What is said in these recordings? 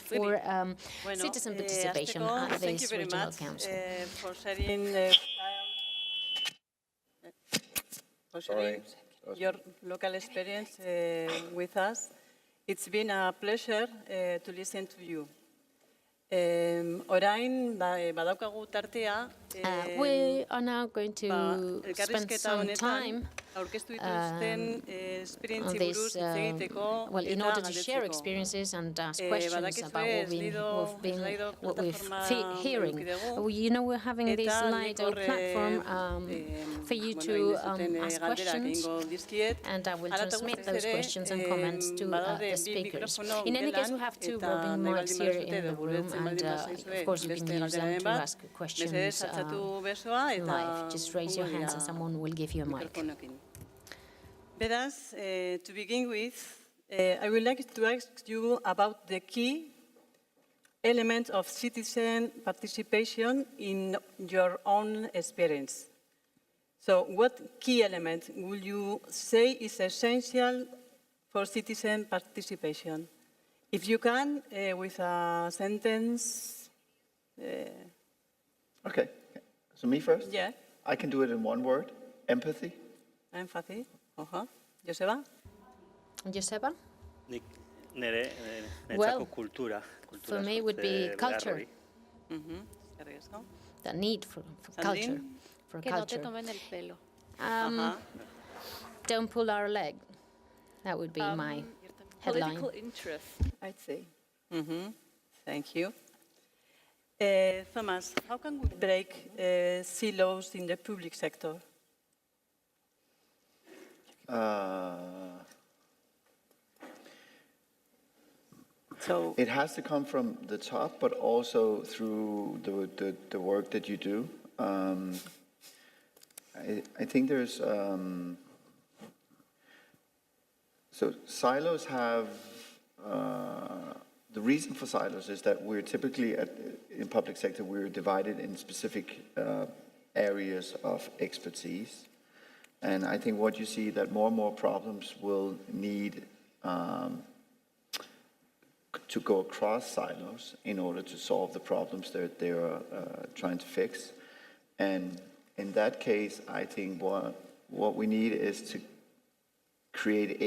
for citizen participation at this regional council. For sharing your local experience with us. It's been a pleasure to listen to you. Orain, badaukagu tartea. We are now going to spend some time on this, in order to share experiences and ask questions about what we've hearing. You know, we're having this Lido platform for you to ask questions, and I will transmit those questions and comments to the speakers. In any case, we have two roving mics here in the room, and of course you can use them to ask questions live. Just raise your hands and someone will give you a mic. Beraz, to begin with, I would like to ask you about the key element of citizen participation in your own experience. So what key element would you say is essential for citizen participation? If you can, with a sentence. Okay, so me first? Yeah. I can do it in one word, empathy. Empathy. Joseba? Joseba? Well, for me it would be culture. The need for culture. For culture. Don't pull our leg. That would be my headline. Political interest, I'd say. Thank you. Thomas, how can we break silos in the public sector? So it has to come from the top, but also through the work that you do. I think there's so silos have the reason for silos is that we're typically in public sector we're divided in specific areas of expertise, and I think what you see that more and more problems will need to go across silos in order to solve the problems that they're trying to fix. And in that case, I think what we need is to create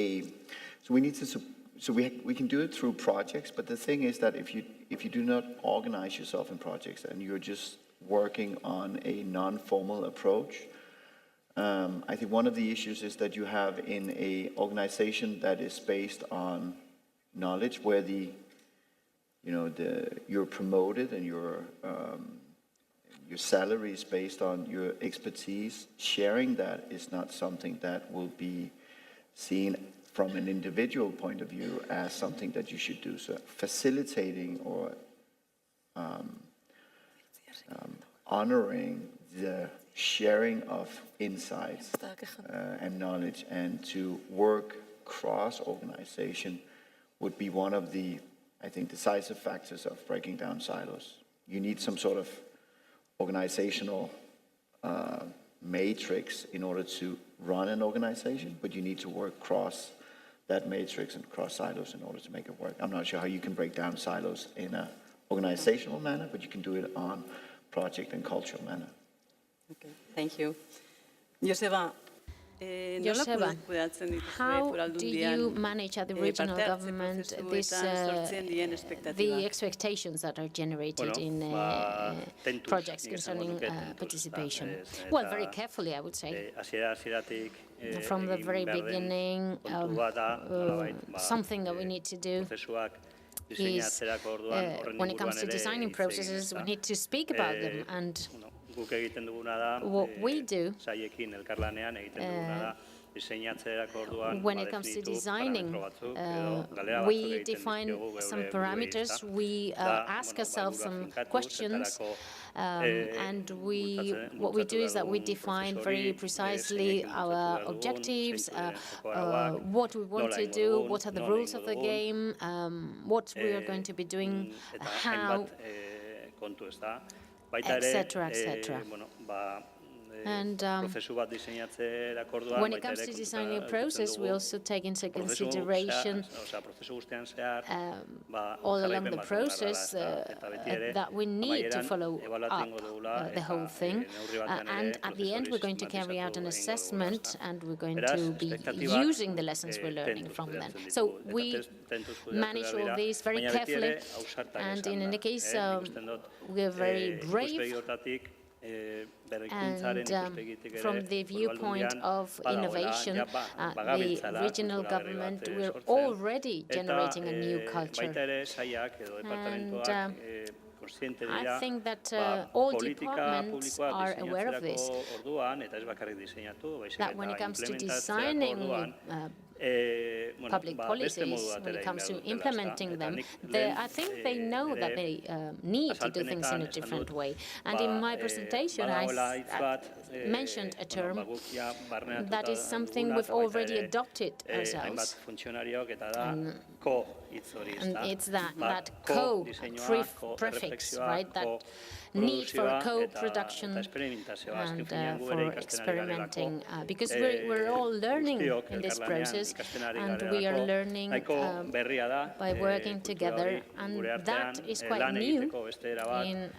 we can do it through projects, but the thing is that if you do not organize yourself in projects and you're just working on a non-formal approach, I think one of the issues is that you have in a organization that is based on knowledge, where you're promoted and your salary is based on your expertise. Sharing that is not something that will be seen from an individual point of view as something that you should do. So facilitating or honoring the sharing of insights and knowledge and to work cross-organization would be one of the, I think, decisive factors of breaking down silos. You need some sort of organizational matrix in order to run an organization, but you need to work cross that matrix and cross silos in order to make it work. I'm not sure how you can break down silos in an organizational manner, but you can do it on project and cultural manner. Okay, thank you. Joseba, how do you manage at the regional government the expectations that are generated in projects concerning participation? Well, very carefully, I would say. From the very beginning, something that we need to do is, when it comes to designing processes, we need to speak about them. And what we do when it comes to designing, we define some parameters, we ask ourselves some questions, and what we do is that we define very precisely our objectives, what we want to do, what are the rules of the game, what we are going to be doing, how, etc., etc. And when it comes to designing a process, we also take into consideration all along the process that we need to follow up the whole thing. And at the end, we're going to carry out an assessment, and we're going to be using the lessons we're learning from them. So we manage all these very carefully, and in any case, we're very brave. And from the viewpoint of innovation, the regional government, we're already generating a new culture. And I think that all departments are aware of this, that when it comes to designing public policies, when it comes to implementing them, I think they know that they need to do things in a different way. And in my presentation, I mentioned a term that is something we've already adopted ourselves. And it's that co-prefix, right? That need for co-production and for experimenting, because we're all learning in this process, and we are learning by working together, and that is quite new in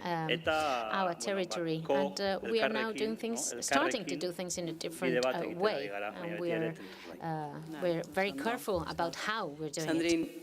our territory. And we are now doing things, starting to do things in a different way, and we're very careful about how we're doing it.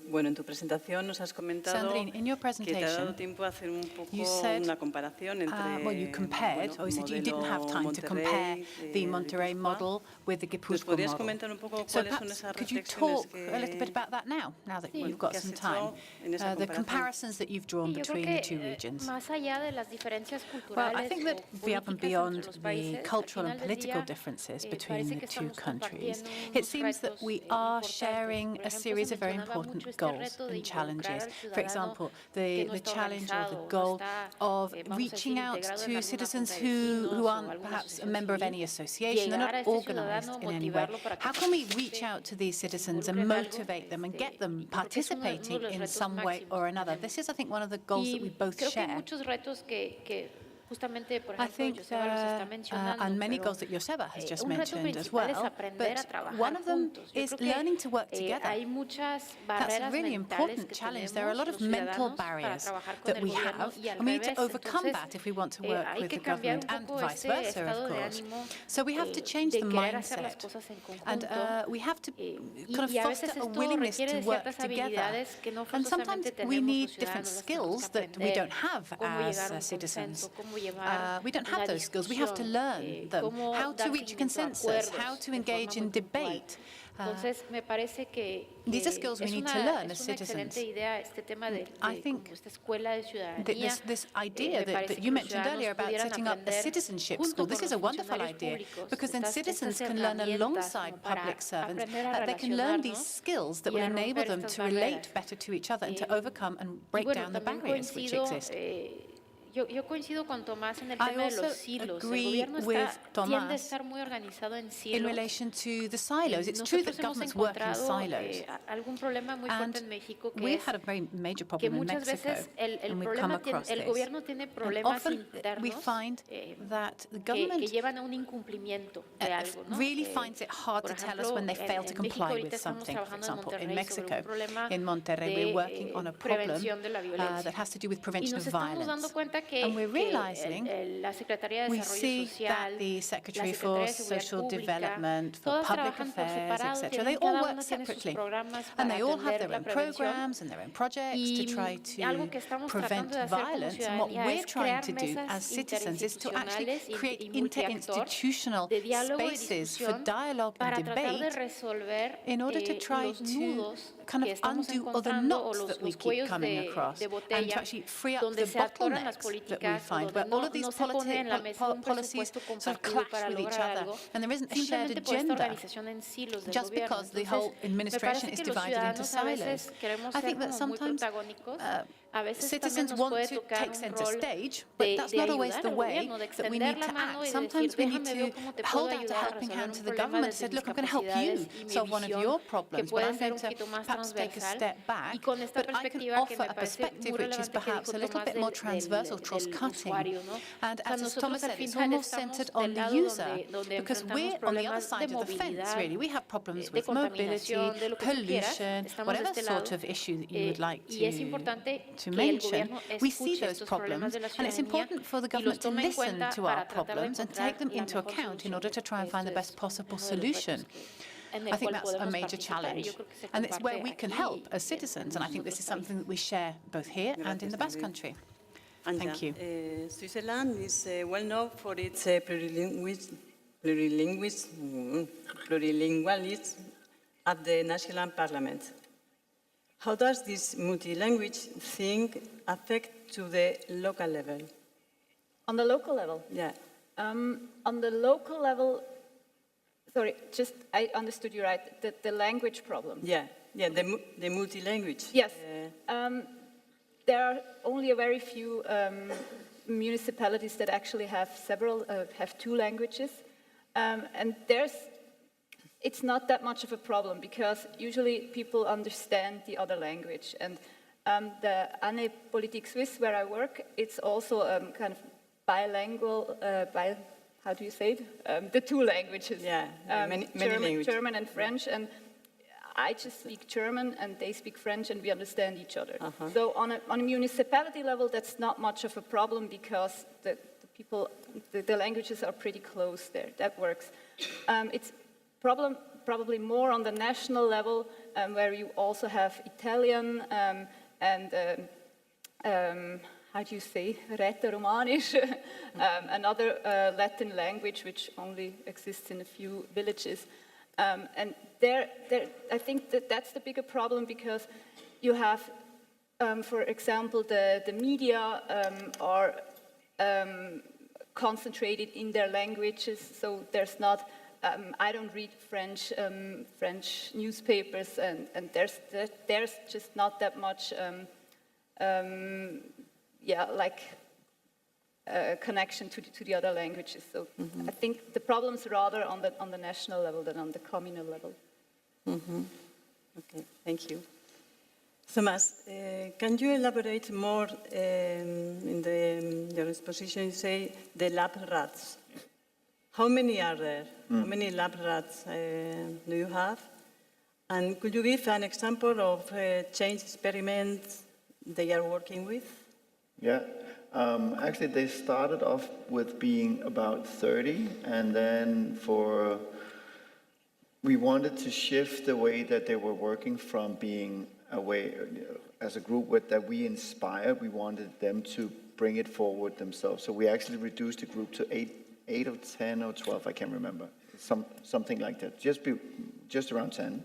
Bueno, en tu presentación nos has comentado Sandrine, in your presentation, que te ha dado tiempo a hacer un poco una comparación entre well, you compared, or you said you didn't have time to compare the Monterrey model with the Gipuzkoa model. ¿Podrías comentar un poco cuáles son esas could you talk a little bit about that now that you've got some time? The comparisons that you've drawn between the two regions. Well, I think that up and beyond the cultural and political differences between the two countries, it seems that we are sharing a series of very important goals and challenges. For example, the challenge or the goal of reaching out to citizens who aren't perhaps a member of any association, they're not organized in any way. How can we reach out to these citizens and motivate them and get them participating in some way or another? This is, I think, one of the goals that we both share. I think, and many goals that Joseba has just mentioned as well, but one of them is learning to work together. That's a really important challenge. There are a lot of mental barriers that we have, and we need to overcome that if we want to work with the government, and vice versa, of course. So we have to change the mindset, and we have to kind of foster a willingness to work together. And sometimes we need different skills that we don't have as citizens. We don't have those skills. We have to learn them. How to reach a consensus, how to engage in debate. These are skills we need to learn as citizens. I think this idea that you mentioned earlier about setting up a citizenship school, this is a wonderful idea, because then citizens can learn alongside public servants. They can learn these skills that will enable them to relate better to each other and to overcome and break down the barriers which exist. Yo coincido con Tomás en el tema de los silos. El gobierno tiende a estar muy organizado en silos. In relation to the silos, it's true that governments work in silos. Algún problema muy fuerte en México we've had a very major problem in Mexico, and we've come across this. El gobierno tiene problemas internos we find that the government que llevan a un incumplimiento de algo, ¿no? Really finds it hard to tell us when they fail to comply with something. For example, in Mexico, in Monterrey, we're working on a problem that has to do with prevention of violence. And we're realizing, we see that the Secretary for Social Development, for Public Affairs, etc., they all work separately. And they all have their own programs and their own projects to try to prevent violence. And what we're trying to do as citizens is to actually create interinstitutional spaces for dialogue and debate in order to try to kind of undo all the knots that we keep coming across and to actually free up the bottlenecks that we find, where all of these policies sort of clash with each other and there isn't a shared agenda just because the whole administration is divided into silos. I think that sometimes citizens want to take center stage, but that's not always the way that we need to act. Sometimes we need to hold out a helping hand to the government and say, look, I'm going to help you solve one of your problems, but I'm going to perhaps take a step back. But I can offer a perspective which is perhaps a little bit more transversal, cross-cutting. And as Thomas said, it's almost centered on the user, because we're on the other side of the fence, really. We have problems with mobility, pollution, whatever sort of issue that you would like to mention. We see those problems, and it's important for the government to listen to our problems and take them into account in order to try and find the best possible solution. I think that's a major challenge, and it's where we can help as citizens, and I think this is something that we share both here and in the Basque Country. Thank you. Switzerland is well known for its plurilingualism at the national parliament. How does this multi-language thing affect to the local level? On the local level? Yeah. On the local level, sorry, just I understood you right, the language problem. Yeah, the multi-language. Yes. There are only a very few municipalities that actually have have two languages, and it's not that much of a problem because usually people understand the other language. And the Année Politique Suisse, where I work, it's also kind of bilingual, how do you say it? The two languages. Yeah, many languages. German and French. And I just speak German and they speak French and we understand each other. So on a municipality level, that's not much of a problem because the languages are pretty close there. That works. It's probably more on the national level, where you also have Italian and how do you say, Rätoromanisch, another Latin language which only exists in a few villages. And I think that's the bigger problem because you have, for example, the media are concentrated in their languages, so there's not. I don't read French newspapers, and there's just not that much, connection to the other languages. So I think the problem's rather on the national level than on the communal level. Okay, thank you. Thomas, can you elaborate more in your exposition? You say the lab rats. How many are there? How many lab rats do you have? And could you give an example of change experiments they are working with? Yeah, actually they started off with being about 30, and then we wanted to shift the way that they were working from being a way, as a group that we inspired, we wanted them to bring it forward themselves. So we actually reduced the group to 8 or 10 or 12, I can't remember, something like that, just around 10.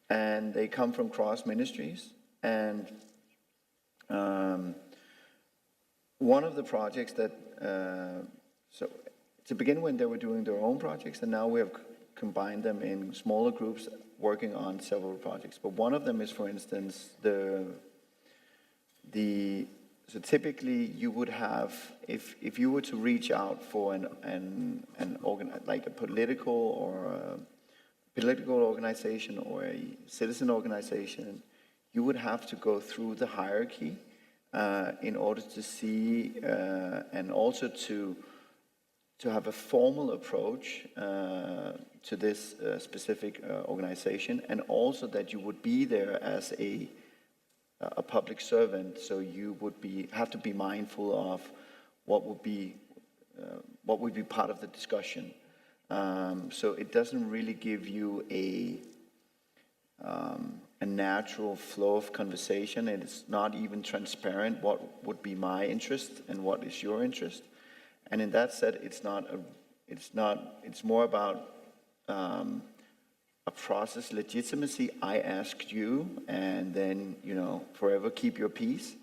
And they come from cross ministries. And one of the projects that, so to begin when they were doing their own projects, and now we have combined them in smaller groups working on several projects. But one of them is, for instance, so typically you would have, if you were to reach out for like a political organization or a citizen organization, you would have to go through the hierarchy in order to see and also to have a formal approach to this specific organization, and also that you would be there as a public servant, so you would have to be mindful of what would be part of the discussion. So it doesn't really give you a natural flow of conversation. It's not even transparent what would be my interest and what is your interest. And in that sense, it's more about a process legitimacy. I asked you, and then, forever keep your peace,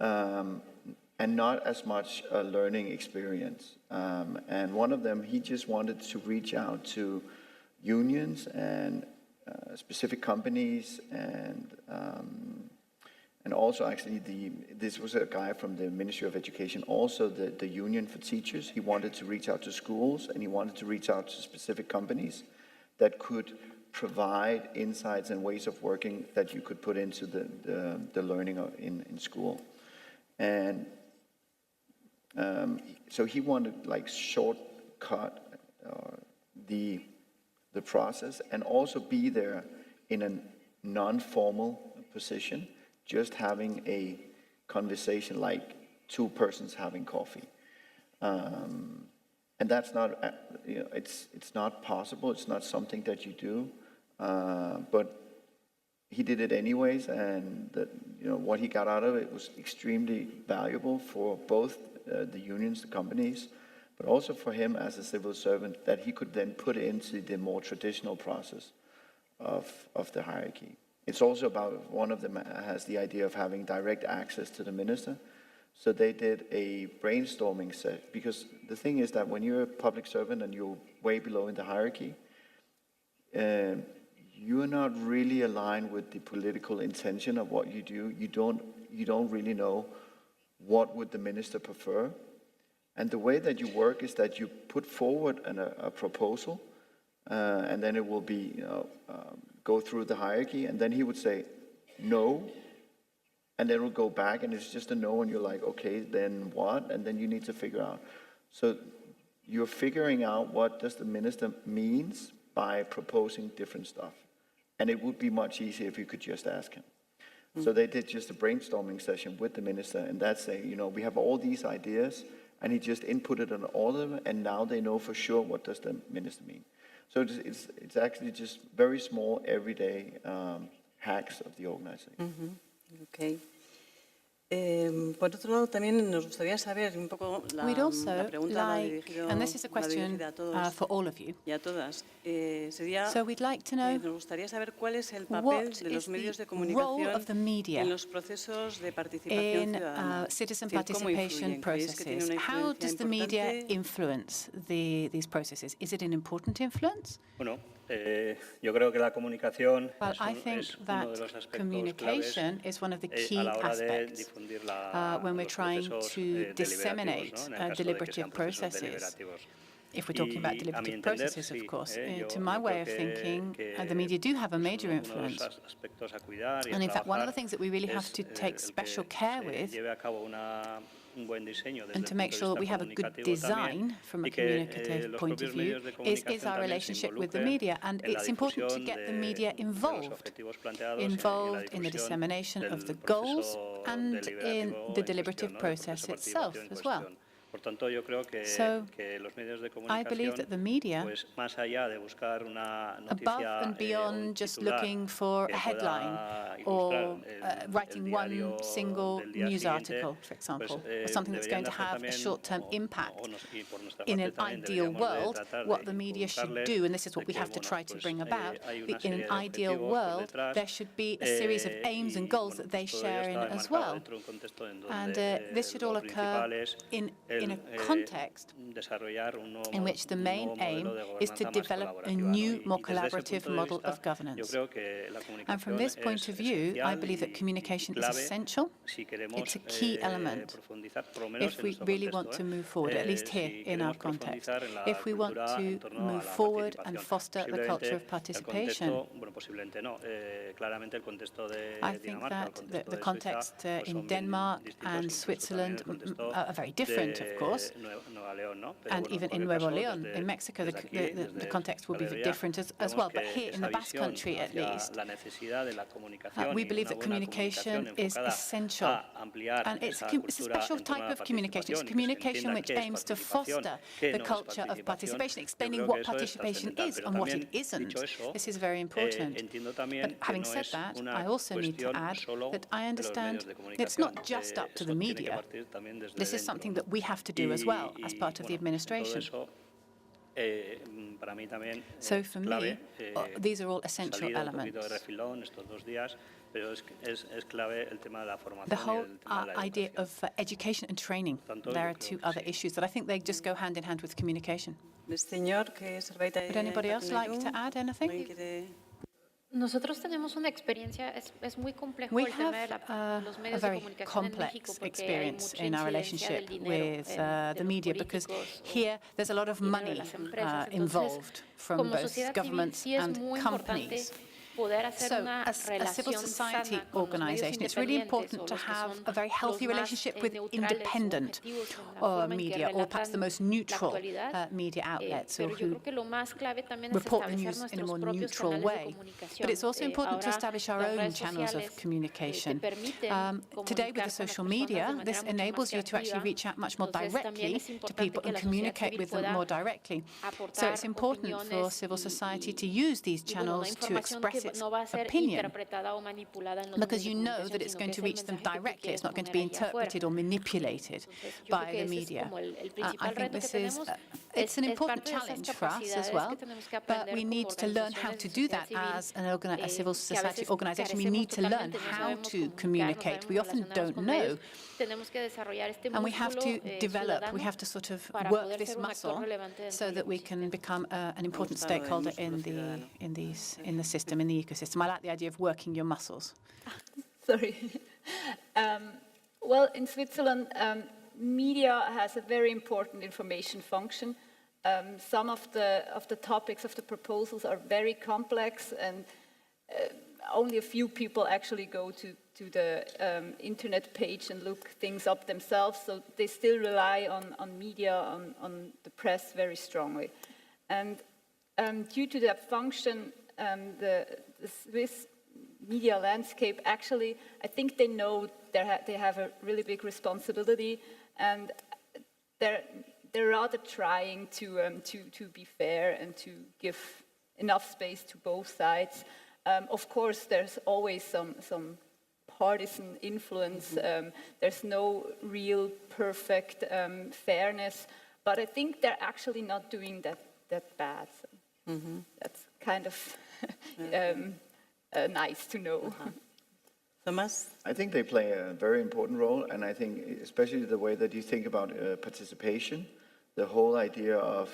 and not as much a learning experience. And one of them, he just wanted to reach out to unions and specific companies and and also actually this was a guy from the Ministry of Education, also the Union for Teachers. He wanted to reach out to schools, and he wanted to reach out to specific companies that could provide insights and ways of working that you could put into the learning in school. And so he wanted like shortcut the process and also be there in a non-formal position, just having a conversation like two persons having coffee. And that's not, it's not possible. It's not something that you do, but he did it anyways, and what he got out of it was extremely valuable for both the unions, the companies, but also for him as a civil servant that he could then put into the more traditional process of the hierarchy. It's also about, one of them has the idea of having direct access to the minister. So they did a brainstorming set, because the thing is that when you're a public servant and you're way below in the hierarchy, you're not really aligned with the political intention of what you do. You don't really know what would the minister prefer. And the way that you work is that you put forward a proposal, and then it will be go through the hierarchy, and then he would say no. And then we'll go back, and it's just a no, and you're like, okay, then what? And then you need to figure out. So you're figuring out what does the minister means by proposing different stuff. And it would be much easier if you could just ask him. So they did just a brainstorming session with the minister, and that's saying, we have all these ideas, and he just inputted on all of them, and now they know for sure what does the minister mean. So it's actually just very small, everyday hacks of the organization. Mm-hmm. Okay. Por otro lado, también nos gustaría saber un poco la pregunta la dirigido, and this is a question for all of you. Y a todas. Sería, so we'd like to know nos gustaría saber cuál es el papel de los medios de comunicación en los procesos de participación ciudadana. Citizen participation processes. How does the media influence these processes? Is it an important influence? Bueno, yo creo que la comunicación I think that communication is one of the key aspects when we're trying to disseminate deliberative processes. If we're talking about deliberative processes, of course. To my way of thinking, the media do have a major influence. And in fact, one of the things that we really have to take special care with, and to make sure that we have a good design from a communicative point of view, is our relationship with the media. And it's important to get the media involved in the dissemination of the goals and in the deliberative process itself as well. So, I believe that the media, above and beyond just looking for a headline or writing one single news article, for example, or something that's going to have a short-term impact, in an ideal world, what the media should do, and this is what we have to try to bring about, in an ideal world, there should be a series of aims and goals that they share in as well. And this should all occur in a context in which the main aim is to develop a new, more collaborative model of governance. And from this point of view, I believe that communication is essential. It's a key element if we really want to move forward, at least here in our context. If we want to move forward and foster the culture of participation, I think that the context in Denmark and Switzerland are very different, of course. And even in Nuevo León, in Mexico, the context will be different as well. But here in the Basque Country, at least, we believe that communication is essential. And it's a special type of communication. It's communication which aims to foster the culture of participation, explaining what participation is and what it isn't. This is very important. But having said that, I also need to add that I understand it's not just up to the media. This is something that we have to do as well as part of the administration. So for me, these are all essential elements. The whole idea of education and training, there are two other issues that I think they just go hand in hand with communication. Would anybody else like to add anything? Nosotros tenemos una experiencia, es muy complejo We el tema de have los a medios de very comunicación en México complex porque hay experience mucha in our incidencia del relationship dinero with de the los media, because políticos here there's a lot of dinero de money las empresas. Entonces, involved from como both sociedad civil governments sí es and muy importante companies. poder hacer So, una as a civil relación society sana con los medios organisation, it's really independientes important o to los que have son a very healthy los más relationship with neutrales o independent objetivos en la forma en que media, or perhaps the relatan most la neutral actualidad. media outlets, or Pero yo who creo que lo más clave también es report the establecer news in a nuestros more propios neutral canales de way. comunicación. But it's also important to Ahora establish our las own redes channels of sociales te communication. permiten Today, with the comunicar con las social personas de media, manera this mucho más enables you to actually creativa. reach out much more Entonces, también directly es to importante people que and la sociedad communicate civil with them pueda more directly. So aportar it's important for opiniones civil society to y use these y bueno, una channels to información express que its no va a ser opinion, interpretada o manipulada en los because medios de you know that comunicación, it's sino going que to es el reach them mensaje que tú directly. It's quieres not going to poner be allá afuera. interpreted or manipulated Entonces, yo creo by que the ese es media. como el I principal think reto que this is tenemos. it's an Es important parte de esas challenge for us as capacidades well, que tenemos que but aprender we como need to learn how organizaciones to de do sociedad that civil, as a civil que a society veces organization. We carecemos need to learn totalmente, no how sabemos to comunicar, no communicate. We sabemos often relacionarnos don't con know. medios. Tenemos que desarrollar este And we have músculo to develop, we ciudadano have to sort of para work poder this ser un actor muscle relevante dentro so del that we can ecosistema. become an important Gustavo, el stakeholder músculo in ciudadano. the system, in the ecosystem. I like the idea of working your muscles. Sorry. Well, in Switzerland, media has a very important information function. Some of the topics of the proposals are very complex, and only a few people actually go to the internet page and look things up themselves, so they still rely on media, on the press very strongly. And due to that function, the Swiss media landscape, actually, I think they know they have a really big responsibility, and they're rather trying to be fair and to give enough space to both sides. Of course, there's always some partisan influence. There's no real perfect fairness, but I think they're actually not doing that bad. So that's kind of nice to know. Thomas? I think they play a very important role, and I think especially the way that you think about participation, the whole idea of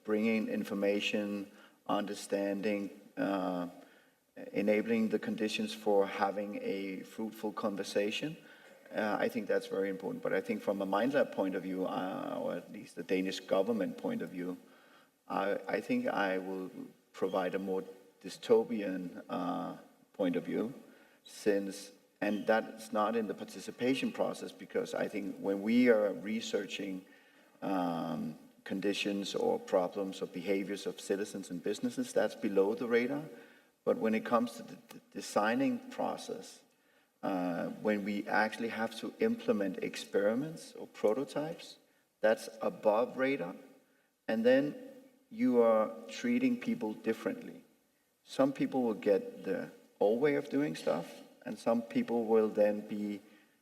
bringing information, understanding, enabling the conditions for having a fruitful conversation. I think that's very important. But I think from a MindLab point of view, or at least the Danish government point of view, I think I will provide a more dystopian point of view, and that's not in the participation process, because I think when we are researching conditions or problems or behaviors of citizens and businesses, that's below the radar. But when it comes to the designing process, when we actually have to implement experiments or prototypes, that's above radar. And then you are treating people differently. Some people will get the old way of doing stuff, and some people will then be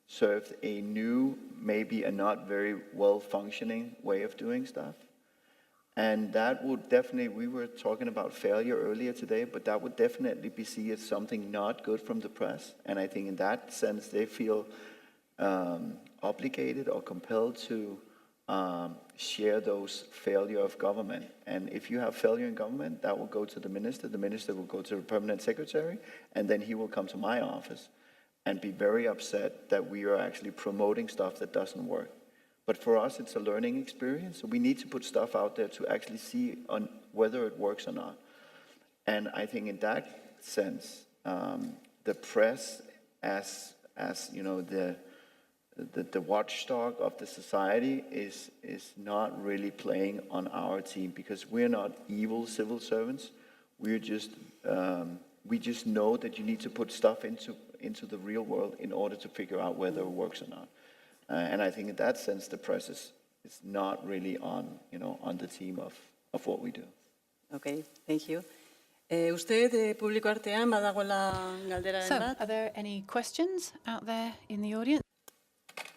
served a new, maybe a not very well-functioning way of doing stuff. And that would definitely, we were talking about failure earlier today, but that would definitely be seen as something not good from the press. And I think in that sense, they feel obligated or compelled to share those failure of government. And if you have failure in government, that will go to the minister will go to the permanent secretary, and then he will come to my office and be very upset that we are actually promoting stuff that doesn't work. But for us, it's a learning experience. So we need to put stuff out there to actually see on whether it works or not. And I think in that sense, the press, as you know, the watchdog of the society is not really playing on our team, because we're not evil civil servants. We're just we just know that you need to put stuff into the real world in order to figure out whether it works or not. And I think in that sense, the press is not really on the team of what we do. Okay, thank you. Usted, publiko artean, badagoela galderaren So, bat? are there any questions out there in the audience?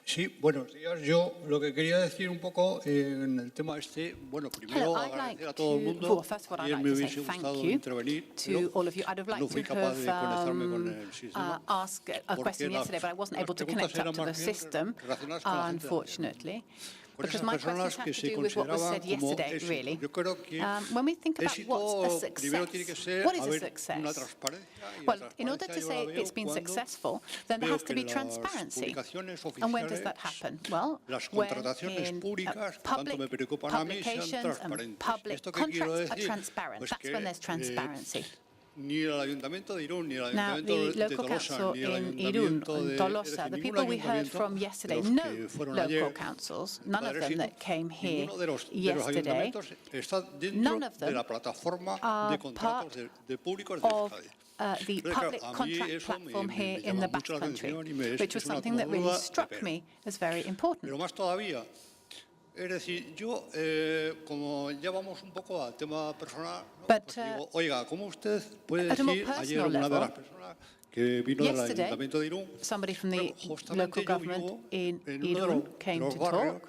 Sí, buenos días. Yo lo que quería decir un poco en el tema bueno, primero Hello, I'd like agradecer a todo el mundo. well, first of all, I'd Ayer like me to say hubiese thank gustado you intervenir, to pero all of you. I'd have no liked fui to capaz de conectarme con have el sistema. asked a question yesterday, but I wasn't able to connect up to the system, unfortunately. because my questions have to do with what was said yesterday, really. When we think about what's a success, what is a success? Well, in order to say it's been successful, then there has to be transparency. And when does that happen? Well, when in public publications and public contracts are transparent. That's when there's transparency. Now, the local council in Irún, Tolosa, the people we heard from yesterday, no local councils, none of them that came here yesterday, none of them are part of the public contract platform here in the Basque Country, which was something that really struck me as very important. Es decir, yo, como ya vamos un poco al tema personal, But, pues digo, oiga, ¿cómo usted puede decir ayer una de las personas que vino del Ayuntamiento de Irún, somebody from the local government in Irún came to talk,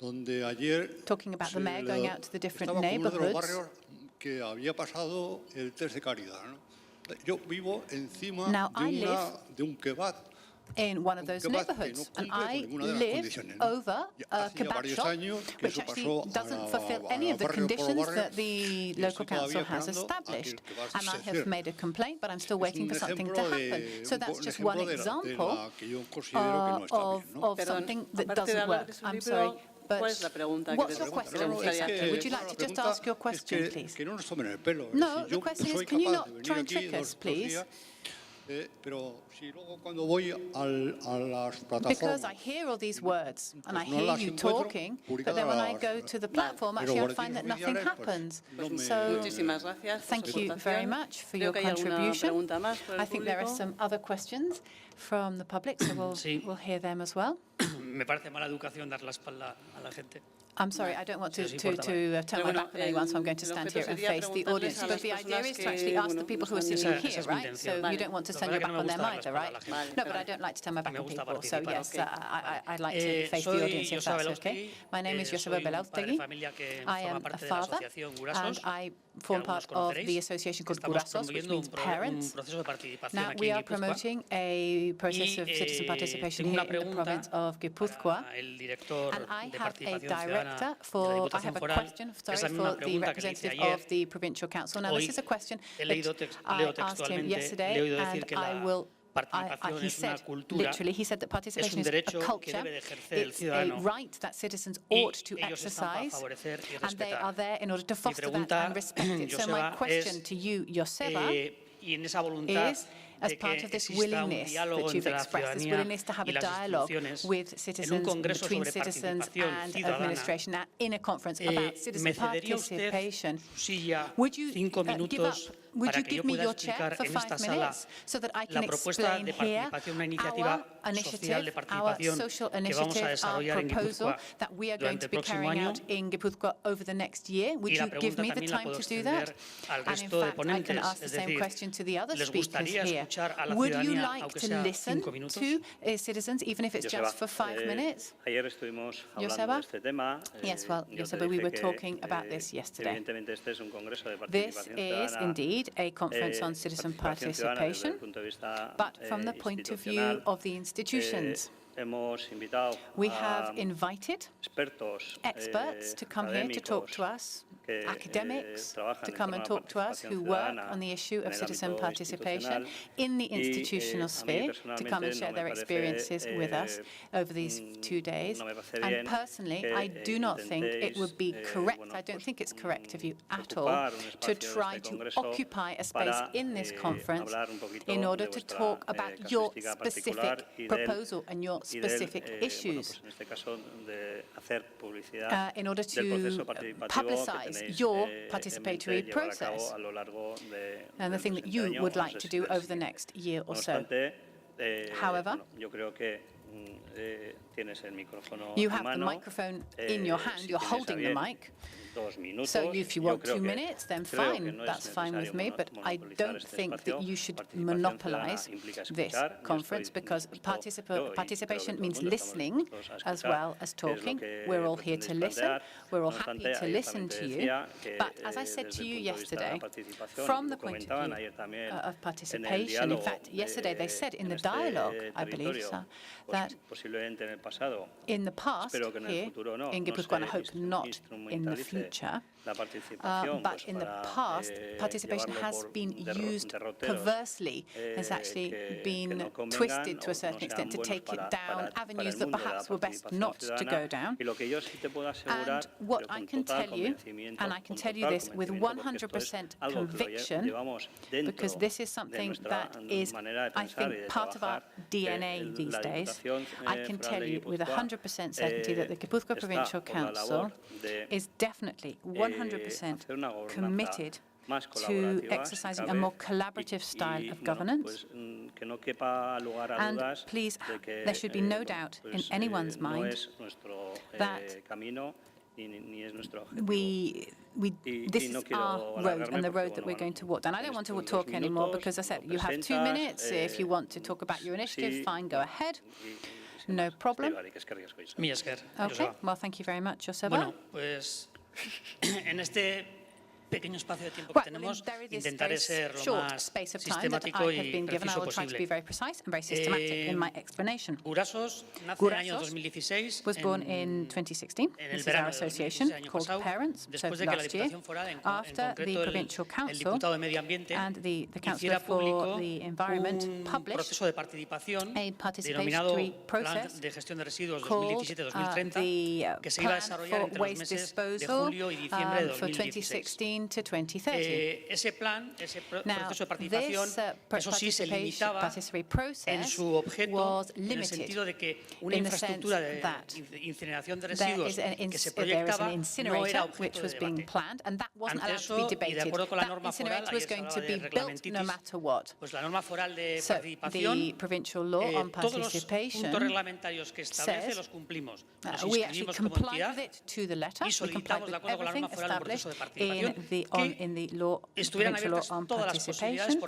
donde ayer talking about the mayor going out to the different neighborhoods, que había pasado el test de caridad, ¿no? Yo vivo encima de un kebab. In one of those neighborhoods, and I live over a kebab shop which actually doesn't fulfill any of the conditions that the local council has established. And I have made a complaint, but I'm still waiting for something to happen. So that's just one example of something that doesn't work. I'm sorry. But what's your question exactly? Would you like to just ask your question, please? No, the question is, can you not try and trick us, please? Because I hear all these words and I hear you talking, but then when I go to the platform, actually I find that nothing happens. So thank you very much for your contribution. I think there are some other questions from the public, so we'll hear them as well. Me parece mala educación dar la espalda a la gente. I'm sorry, I don't want to turn my back on anyone, so I'm going to stand here and face the audience. But the idea is to actually ask the people who are sitting here, right? So you don't want to turn your back on them either, right? No, but I don't like to turn my back on people. So yes, I'd like to face the audience if that's okay. My name is Joseba Belauztegui. I am a father, and I form part of the association called Gurasos, which means parents. Now, we are promoting a process of citizen participation here in the province of Gipuzkoa, and I have a director I have a question, for the representative of the provincial council. Now, this is a question that I asked him yesterday, and he said, literally, he said that participation is a culture, it's a right that citizens ought to exercise, and they are there in order to foster that and respect it. So my question to you, Joseba, is, as part of this willingness that you've expressed, this willingness to have a dialogue with citizens, between citizens and administration, now in a conference about citizen participation, would you give me your chair for 5 minutes so that I can explain here our initiative, our social initiative, our proposal that we are going to be carrying out in Gipuzkoa over the next year? Would you give me the time to do that? And in fact, I can ask the same question to the other speakers here. Would you like to listen to citizens, even if it's just for 5 minutes? Joseba? Yes, well, Joseba, we were talking about this yesterday. This is indeed a conference on citizen participation, but from the point of view of the institutions, we have invited experts to come here to talk to us, academics to come and talk to us who work on the issue of citizen participation in the institutional sphere, to come and share their experiences with us over these 2 days. And personally, I do not think it would be correct, I don't think it's correct of you at all, to try to occupy a space in this conference in order to talk about your specific proposal and your specific issues, in order to publicize your participatory process and the thing that you would like to do over the next year or so. However, you have the microphone in your hand, you're holding the mic. So if you want 2 minutes, then fine, that's fine with me, but I don't think that you should monopolize this conference, because participation means listening as well as talking. We're all here to listen. We're all happy to listen to you. But as I said to you yesterday, from the point of view of participation, in fact, yesterday they said in the dialogue, I believe, that in the past here in Gipuzkoa, and I hope not in the future, but in the past, participation has been used perversely, has actually been twisted to a certain extent to take it down avenues that perhaps were best not to go down. And what I can tell you, and I can tell you this with 100% conviction, because this is something that is, I think, part of our DNA these days, I can tell you with 100% certainty that the Gipuzkoa Provincial Council is definitely 100% committed to exercising a more collaborative style of governance. And please, there should be no doubt in anyone's mind that this is our road and the road that we're going to walk down. I don't want to talk anymore because I said you have 2 minutes. If you want to talk about your initiative, fine, go ahead. No problem. Okay, well, thank you very much, Joseba. Bueno, pues en este pequeño espacio de tiempo que tenemos, intentaré ser lo más sistemático y preciso posible. Urasos nace en el año 2016 was born in 2016. This is our association called Parents. So last year, after the Provincial Council and the Council for the Environment published a participatory process called the Plan for Waste Disposal for 2016 to 2030. Now, this participatory process was limited in the sense that there is an incinerator which was being planned, and that wasn't allowed to be debated. That incinerator was going to be built no matter what. So the provincial law on participation says we actually complied with it to the letter. We complied with everything established in the provincial law on participation.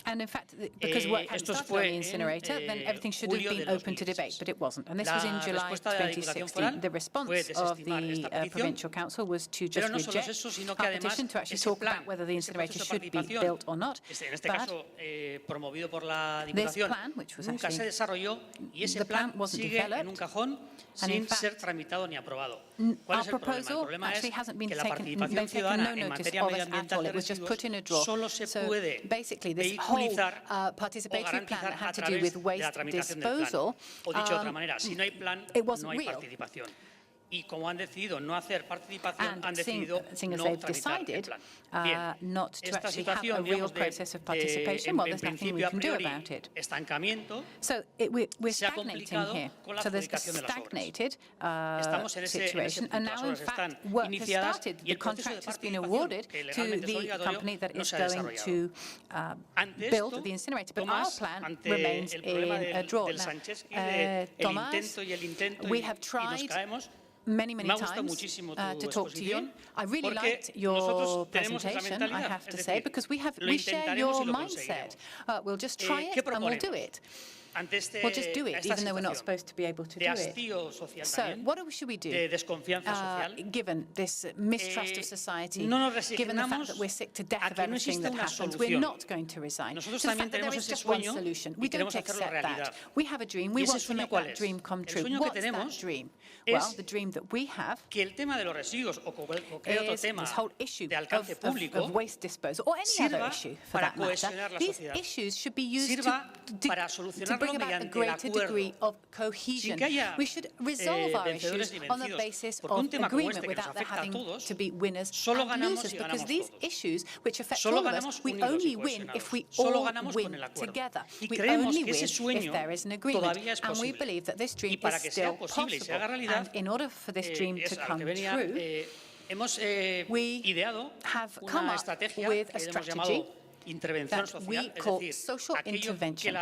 And in fact, because work hadn't started on the incinerator, then everything should have been open to debate, but it wasn't. And this was in July 2016. The response of the Provincial Council was to just reject our petition to actually talk about whether the incinerator should be built or not. But this plan, which was actually, the plan wasn't developed, and in fact, our proposal actually hasn't been taken, they've taken no notice of us at all. It was just put in a drawer. So basically, this whole participatory plan that had to do with waste disposal, it wasn't real. And seeing as they've decided not to actually have a real process of participation, well, there's nothing we can do about it. So we're stagnating here. So there's a stagnated situation. And now, in fact, work has started. The contract has been awarded to the company that is going to build the incinerator. But our plan remains in a drawer. Now, Tomás, we have tried many times to talk to you. I really liked your presentation, I have to say, because we share your mindset. We'll just try it and we'll do it. We'll just do it, even though we're not supposed to be able to do it. So, what should we do, given this mistrust of society, given the fact that we're sick to death of everything that happens? We're not going to resign. To the fact that there is just one solution. We don't accept that. We have a dream. We want to make that dream come true. What's that dream? Well, the dream that we have is this whole issue of waste disposal, or any other issue for that matter. These issues should be used to bring about a greater degree of cohesion. We should resolve our issues on the basis of agreement without there having to be winners and losers, because these issues, which affect all of us, we only win if we all win together. We only win if there is an agreement. And we believe that this dream is still possible. And in order for this dream to come true, we have come up with a strategy that we call social intervention.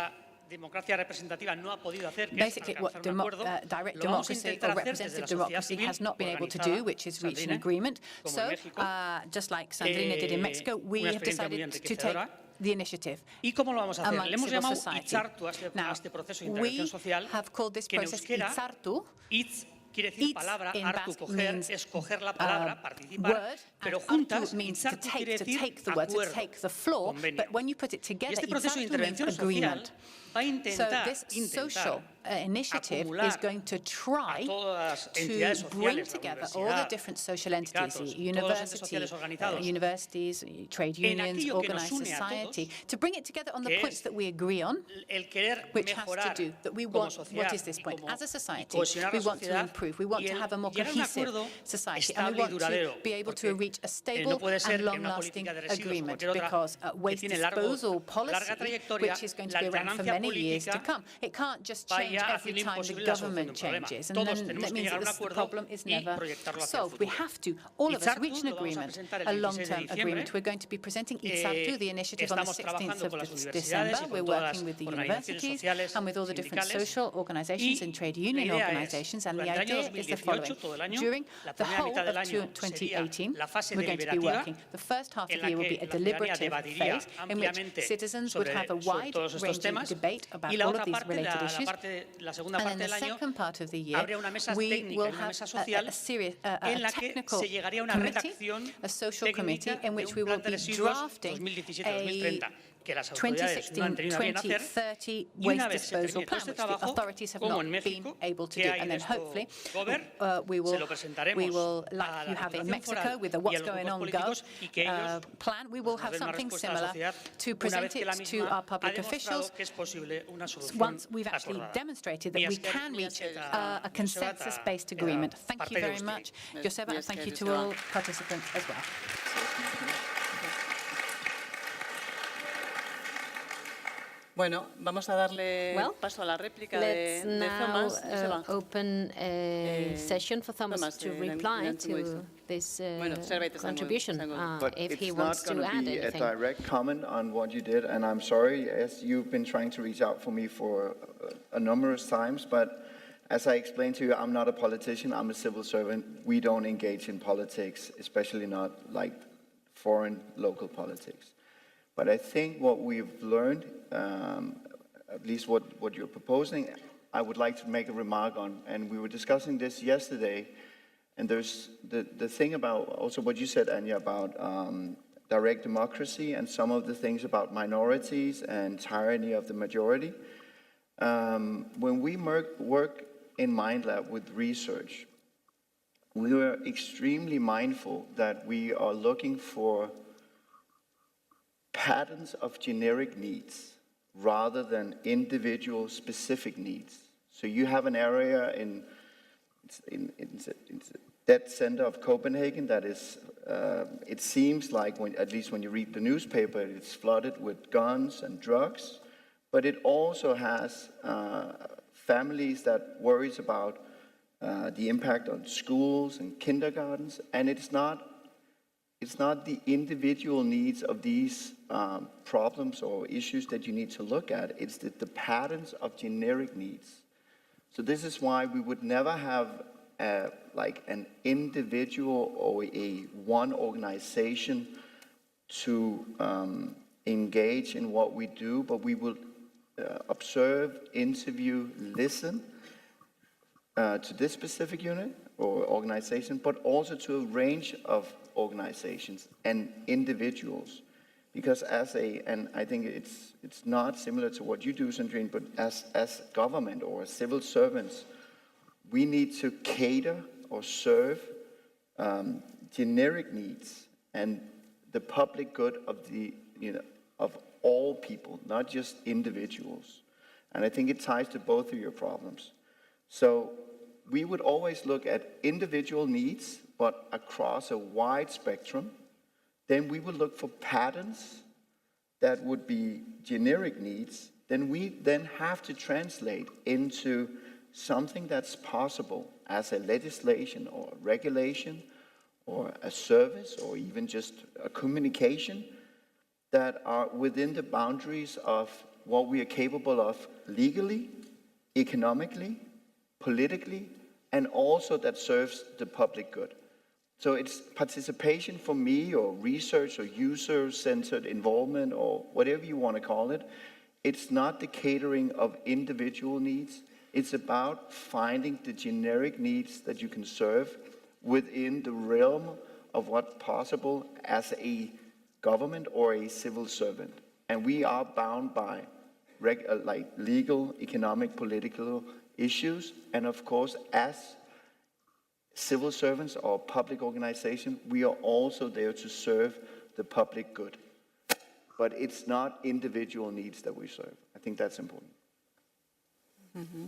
democracia representativa no ha podido hacer, que es basically what alcanzar un acuerdo, direct lo vamos a democracy intentar or hacer desde representative la sociedad democracy civil has not been able to organizada, do, which is reach an Sandrine, agreement. como So, en México, just like Sandrine did in Mexico, we una have experiencia muy decided to take enriquecedora. the initiative ¿Y cómo lo vamos a hacer? among Le hemos civil llamado society. Itzartu a Now, este proceso de intervención we social, have called this que en process euskera, Itzartu. itz quiere decir Itz palabra, in hartu, Basque coger, means, escoger la palabra, participar, word, pero and juntas, artu means to Itzartu quiere decir take the word, to acuerdo, take the floor, convenio. but when you put it Y together, este proceso de Itzartu means intervención social agreement. va a So intentar, this social initiative acumular is going to try a todas las to entidades bring sociales, la together all the universidad, different social entities, sindicatos, todos los entes sociales organizados, universities, trade en unions, aquello que nos organized une a society, todos, to bring it together on the que points es that we agree on, el querer which has to mejorar do that we como want, sociedad what is this y point? como- As a y society, cohesionar we la want to sociedad improve, we want y to el have a more llegar a un cohesive acuerdo society, and we estable y want to duradero, be able to porque, reach a no stable puede ser and que una long-lasting política de residuos o agreement, cualquier otra because que waste tiene disposal larga policy, trayectoria, which is going to la be around for alternancia many years to política come, it can't just change vaya every haciendo time the imposible la solución de government un problema. changes, and Todos then tenemos that que means llegar a un that the acuerdo problem is y never proyectarlo hacia el solved. We futuro. have to, all of us, Itzartu reach an lo vamos a agreement, presentar el a 16 de long-term diciembre. agreement. We're going to be presenting Itzartu, the initiative, on the Estamos 16th trabajando of con las December. universidades y We're con todas working with the las organizaciones universities sociales, and with all the different sindicales. social organizations and trade La union idea es, organizations, and the durante el año idea is the 2018, following. todo el año, During la the primera whole mitad del of año 2018, sería la fase we're going to be deliberativa, working. The first half of en the la year will que be a la ciudadanía deliberative debatiría phase in which ampliamente citizens would have a sobre todos estos wide-ranging temas, debate about y la all otra of these parte, related issues. la segunda And parte in the del año, second part of the year, habría una mesa we técnica will y una have mesa social a en la que technical se llegaría a una committee, redacción a social committee, técnica in de which un we will plan de be residuos drafting 2017-2030 que las autoridades no han tenido a bien hacer, 2016-2030 y una waste vez se disposal termine todo plan, este which the trabajo, authorities have como not en been México, able to que do. hay And de then esto, hopefully Gober, we se lo will, presentaremos a like la you have in Diputación Mexico Foral with the y a What's los Going grupos On políticos, y que ellos plan, we will nos have den una something respuesta a la similar sociedad to una present vez que la it to misma our public ha demostrado officials que es posible una solución once we've actually acordada. demonstrated that we can reach a Joseba consensus-based eta agreement. Thank you parte very much, guztiei. Joseba, and thank you to all participants as well. Bueno, vamos a darle paso a la réplica let's de now Thomas. open a session for Thomas to reply to this contribution, if he wants to add anything. It's not going to be a direct comment on what you did, and I'm sorry, as you've been trying to reach out for me for a numerous times, but as I explained to you, I'm not a politician, I'm a civil servant. We don't engage in politics, especially not like foreign local politics. But I think what we've learned, at least what you're proposing, I would like to make a remark on. And we were discussing this yesterday, and there's the thing about also what you said, Anya, about direct democracy and some of the things about minorities and tyranny of the majority. When we work in MindLab with research, we were extremely mindful that we are looking for patterns of generic needs rather than individual specific needs. So you have an area in the dead center of Copenhagen that is, it seems like, at least when you read the newspaper, it's flooded with guns and drugs, but it also has families that worries about the impact on schools and kindergartens, and it's not the individual needs of these problems or issues that you need to look at. It's the patterns of generic needs. So this is why we would never have like an individual or one organization to engage in what we do, but we will observe, interview, listen to this specific unit or organization, but also to a range of organizations and individuals. Because and I think it's not similar to what you do, Sandrine, but as government or as civil servants, we need to cater or serve generic needs and the public good of of all people, not just individuals. And I think it ties to both of your problems. So we would always look at individual needs, but across a wide spectrum. Then we would look for patterns that would be generic needs. Then we have to translate into something that's possible as a legislation or a regulation or a service or even just a communication that are within the boundaries of what we are capable of legally, economically, politically, and also that serves the public good. So it's participation for me, or research, or user-centered involvement, or whatever you want to call it. It's not the catering of individual needs. It's about finding the generic needs that you can serve within the realm of what's possible as a government or a civil servant. And we are bound by legal, economic, political issues. And of course, as civil servants or public organization, we are also there to serve the public good. But it's not individual needs that we serve. I think that's important. Mm-hmm.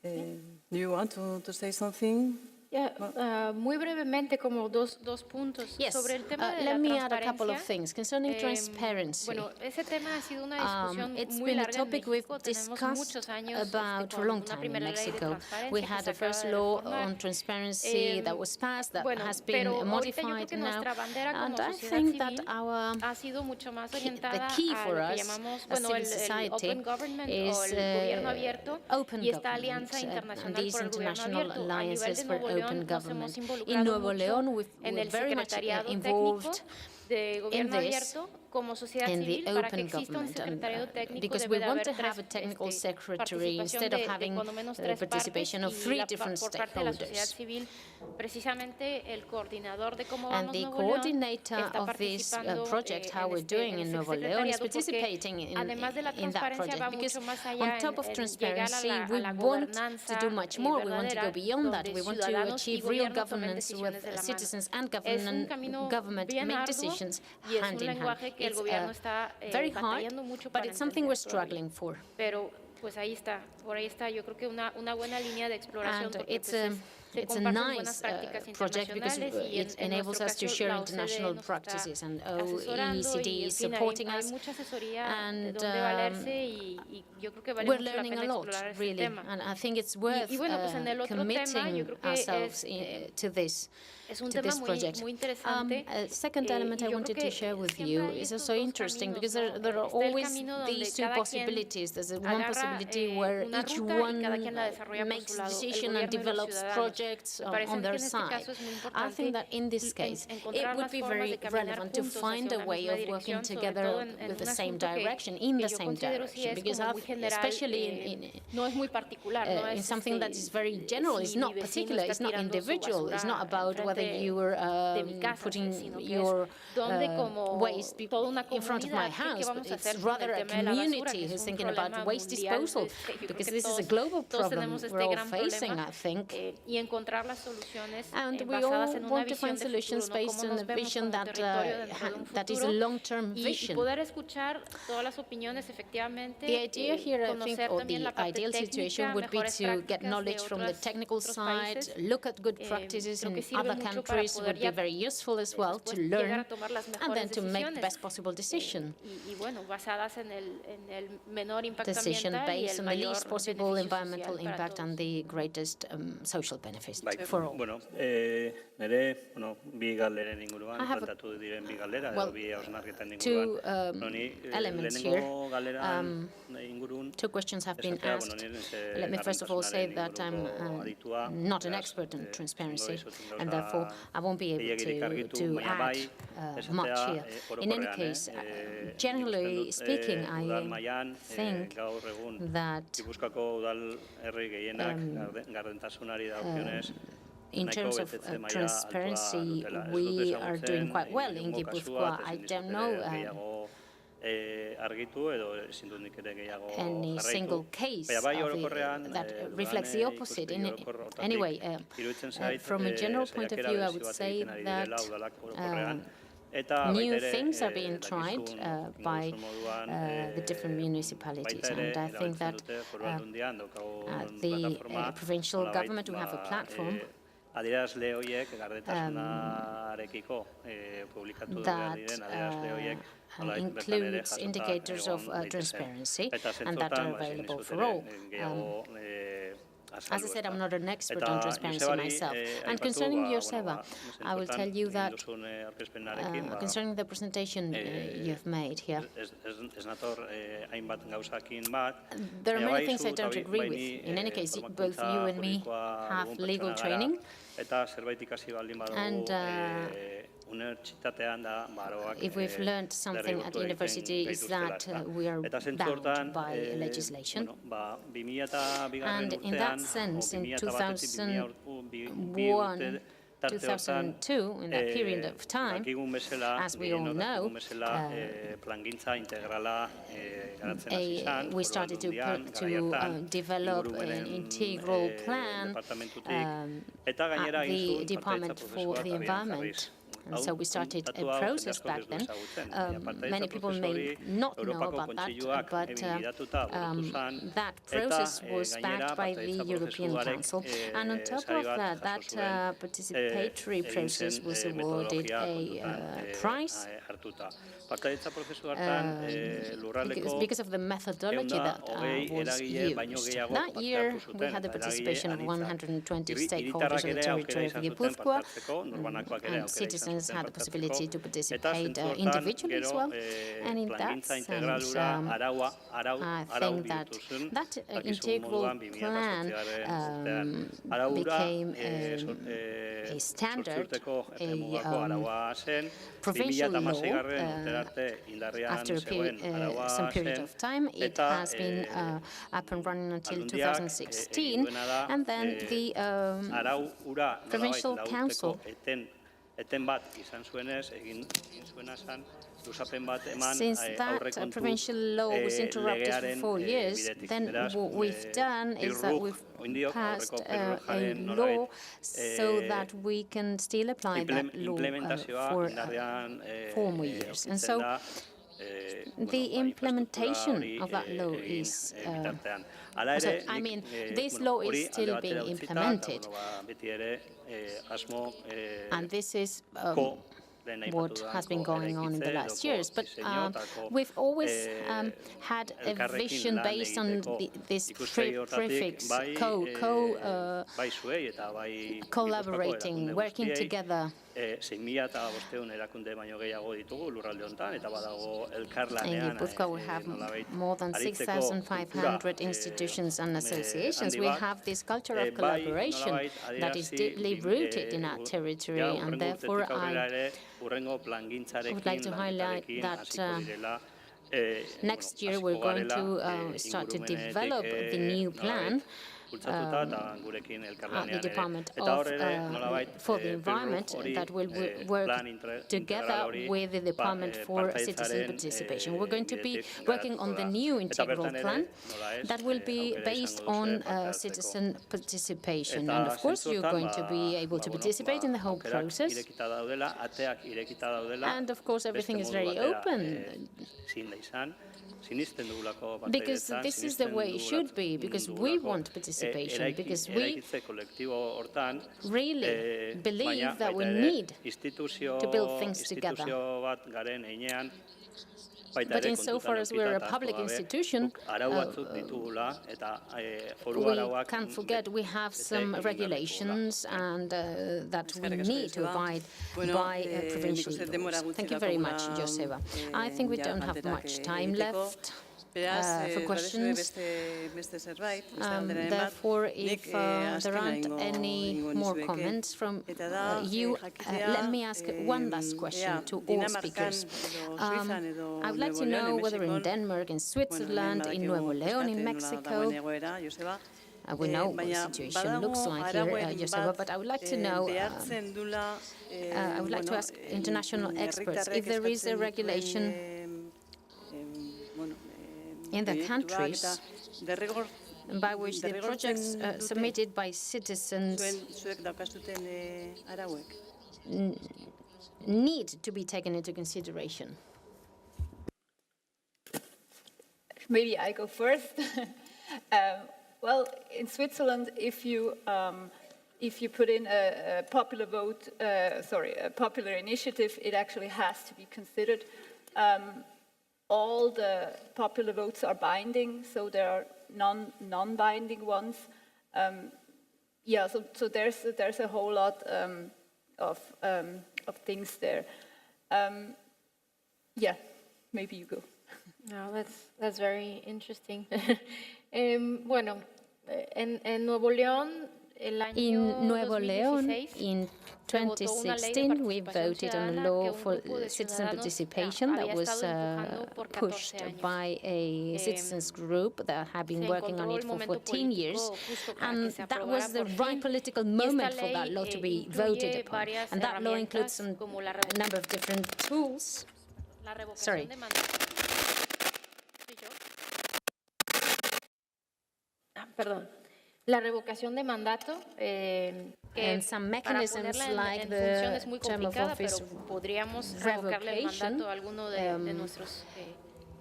Do you want to say something? Muy brevemente, como dos puntos. Yes, sobre el tema de let la me add a couple of transparencia. things concerning transparency. Bueno, ese tema ha sido una discusión It's muy been a larga en topic we've México. Tenemos discussed muchos años about for a con long una time in primera ley de Mexico. transparencia We que had se a first acaba de law reformar. on transparency that was passed, that Bueno, has been pero ahorita yo modified creo que now. nuestra bandera como And I sociedad think that civil our ha sido mucho más the orientada key a for lo que us llamamos, as bueno, civil el society open government o is el gobierno abierto open y esta government alianza and internacional these por el gobierno international abierto. A nivel alliances de for Nuevo open León nos government. hemos In involucrado Nuevo mucho León, en we're el very much secretariado involved técnico de gobierno in this, abierto como sociedad in the civil para que open exista un government, secretariado técnico because debe we de want haber to have a technical secretary participación instead of having cuando menos the tres participation of partes three y different por parte de la sociedad stakeholders. civil precisamente el coordinador de cómo And vamos the Nuevo León coordinator está of this participando project, how we're doing in Nuevo León, is participating además de la in that transparencia va project, because mucho más allá on top of en llegar transparency, a we la want gobernanza to do much more. We want to go verdadera, beyond that. donde We want to ciudadanos y achieve real gobierno tomen governance with decisiones de la mano. citizens and Es un camino government bien make arduo decisions y es hand un in hand. lenguaje que el It's gobierno está very hard, batallando mucho but para it's something we're entender todavía. struggling for. Pero pues ahí está, por ahí está, yo creo que una buena línea de exploración And porque it's pues, se a comparten nice buenas prácticas project because internacionales y it en enables nuestro us to caso share la OCDE international nos está practices, and asesorando OECD y is en fin, supporting hay us. mucha asesoría de And dónde valerse y yo creo que vale we're mucho la learning pena a lot, explorar este really, tema. and I think it's worth bueno, pues en el otro tema, yo committing creo que ourselves to this. Es un To tema this project. muy interesante. A second element I wanted to share with you is also interesting because there are always these two possibilities. There's one possibility where each one makes decisions and develops projects on their side. I think that in this case, it would be very relevant to find a way of working together with the same direction, in the same direction, because especially in something that is very general, it's not particular, it's not individual, it's not about whether you are putting your waste in front of my house, but it's rather a community who's thinking about waste disposal, because this is a global problem we're all facing, I think. And we all want to find solutions based on a vision that is a long-term vision. The idea here, I think, or the ideal situation would be to get knowledge from the technical side, look at good practices in other countries would be very useful as well to learn, and then to make the best possible decision. Decision based on the least possible environmental impact and the greatest social benefits for all. Bi galderen inguruan, plantatu diren bi galdera, edo bi hausnarketan inguruan. Two elements here. Two questions have been asked. Let me first of all say that I'm not an expert in transparency, and therefore I won't be able to add much here. In any case, generally speaking, I think that in terms of transparency, we are doing quite well in Gipuzkoa. I don't know any single case that reflects the opposite. Anyway, from a general point of view, I would say that new things are being tried by the different municipalities, and I think that the provincial government will have a platform adierazle horiek gardentasunarekiko publikatu behar diren adierazle horiek includes indicators of transparency, and that are available for all. As I said, I'm not an expert on transparency myself. And concerning Joseba, I will tell you that concerning the presentation you've made here, there are many things I don't agree with. In any case, both you and me have legal training, and if we've learned something at university, is that we are bound by legislation. And in that sense, in 2001, 2002, in that period of time, as we all know, we started to develop an integral plan at the Department for the Environment. And so we started a process back then. Many people may not know about that, but that process was backed by the European Council. And on top of that, that participatory process was awarded a prize because of the methodology that was used. That year, we had the participation of 120 stakeholders on the territory of Gipuzkoa, and citizens had the possibility to participate individually as well. And in that sense, I think that that integral plan became a standard, a provincial law. After some period of time, it has been up and running until 2016, and then the provincial council since that provincial law was interrupted for 4 years, then what we've done is that we've passed a law so that we can still apply that law for 4 more years. And so the implementation of that law is, this law is still being implemented. And this is what has been going on in the last years. But we've always had a vision based on this prefix, collaborating, working together. In Gipuzkoa, we have more than 6,500 institutions and associations. We have this culture of collaboration that is deeply rooted in our territory, and therefore I would like to highlight that next year we're going to start to develop the new plan at the Department for the Environment that will work together with the Department for Citizen Participation. We're going to be working on the new integral plan that will be based on citizen participation. And of course, you're going to be able to participate in the whole process. And of course, everything is very open, because this is the way it should be, because we want participation, because we really believe that we need to build things together. But insofar as we're a public institution, we can't forget we have some regulations and that we need to abide by provincial laws. Thank you very much, Joseba. I think we don't have much time left for questions. Therefore, if there aren't any more comments from you, let me ask one last question to all speakers. I would like to know whether in Denmark, in Switzerland, in Nuevo León, in Mexico, we know what the situation looks like here, Joseba, but I would like to know, I would like to ask international experts if there is a regulation in the countries by which the projects submitted by citizens need to be taken into consideration. Maybe I go first. Well, in Switzerland, if you put in a popular vote, a popular initiative, it actually has to be considered. All the popular votes are binding, so there are non-binding ones. Yeah, so there's a whole lot of things there. Yeah, maybe you go. No, that's very interesting. Bueno, en Nuevo León, el año In Nuevo León, 2016, in 2016, we voted on a law for citizen participation that was pushed by a citizens group that had been working on it for 14 years. And that was the right political moment for that law to be voted upon. And that law includes a number of different tools. Sorry. Perdón. La revocación de mandato, And some mechanisms like the term of office podríamos revocarle el mandato a alguno de nuestros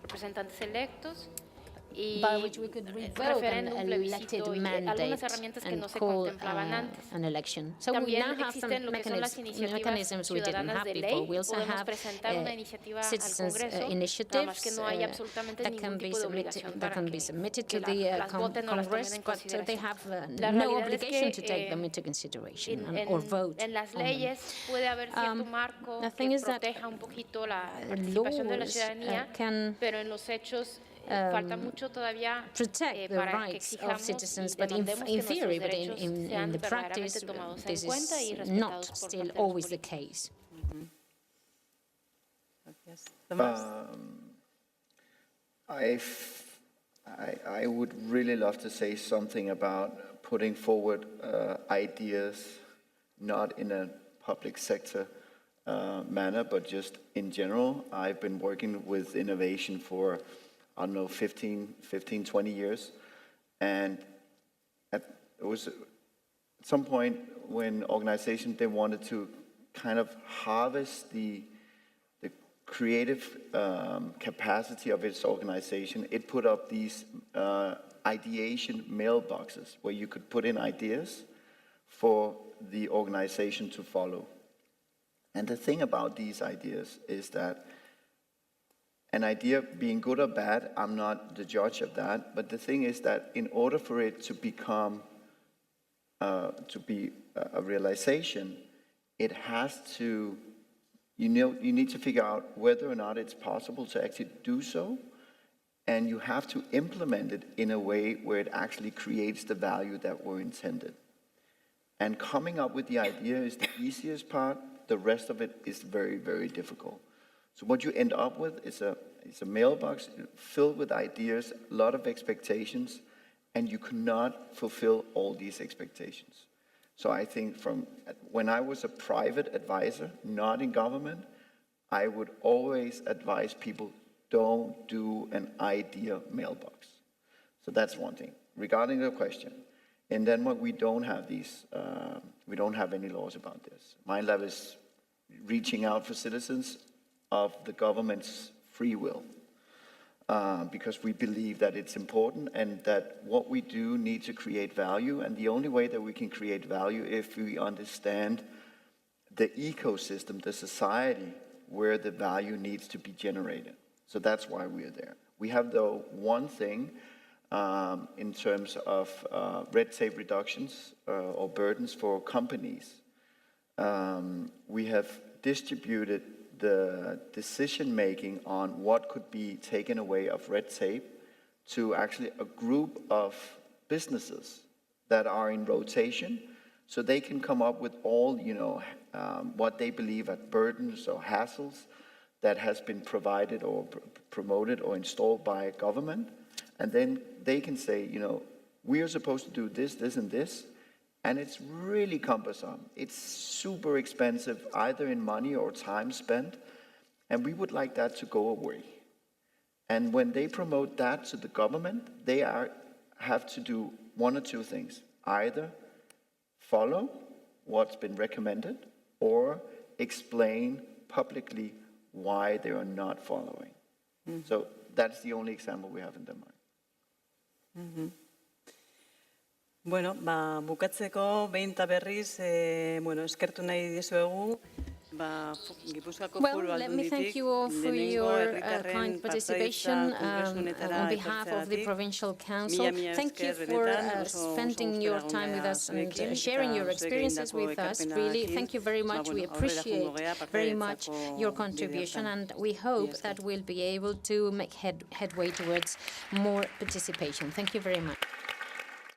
representantes electos. By which we could revoke an elected mandate and call an election. So we now have some mechanisms we didn't have before. We also have citizens' initiatives that can be submitted to the Congress, but they have no obligation to take them into consideration or vote on them. The thing is that laws can protect the rights of citizens, but in theory, but in the practice, this is not still always the case. I would really love to say something about putting forward ideas, not in a public sector manner, but just in general. I've been working with innovation for, I don't know, 15, 20 years. And it was at some point when organizations, they wanted to kind of harvest the creative capacity of its organization. It put up these ideation mailboxes where you could put in ideas for the organization to follow. And the thing about these ideas is that an idea being good or bad, I'm not the judge of that, but the thing is that in order for it to become, to be a realization, it has to, you need to figure out whether or not it's possible to actually do so, and you have to implement it in a way where it actually creates the value that were intended. And coming up with the idea is the easiest part. The rest of it is very, very difficult. So what you end up with is a mailbox filled with ideas, a lot of expectations, and you cannot fulfill all these expectations. So I think from when I was a private advisor, not in government, I would always advise people, don't do an idea mailbox. So that's one thing. Regarding the question, in Denmark, we don't have these, we don't have any laws about this. MindLab is reaching out for citizens of the government's free will, because we believe that it's important and that what we do needs to create value, and the only way that we can create value if we understand the ecosystem, the society where the value needs to be generated. So that's why we are there. We have, though, one thing in terms of red tape reductions or burdens for companies. We have distributed the decision-making on what could be taken away of red tape to actually a group of businesses that are in rotation, so they can come up with all, what they believe are burdens or hassles that has been provided or promoted or installed by government. And then they can say, we are supposed to do this, this, and this, and it's really cumbersome. It's super expensive, either in money or time spent, and we would like that to go away. And when they promote that to the government, they have to do one or two things. Either follow what's been recommended or explain publicly why they are not following. Mm-hmm. So that's the only example we have in Denmark. Mm-hmm. Bueno, bukatzeko, behin eta berriz, eskertu nahi dizuegu Well, let me thank you all for your kind participation on behalf of the Provincial Council. Thank you for spending your time with us and sharing your experiences with us. Really, thank you very much. We appreciate very much your contribution, and we hope that we'll be able to make headway towards more participation. Thank you very much.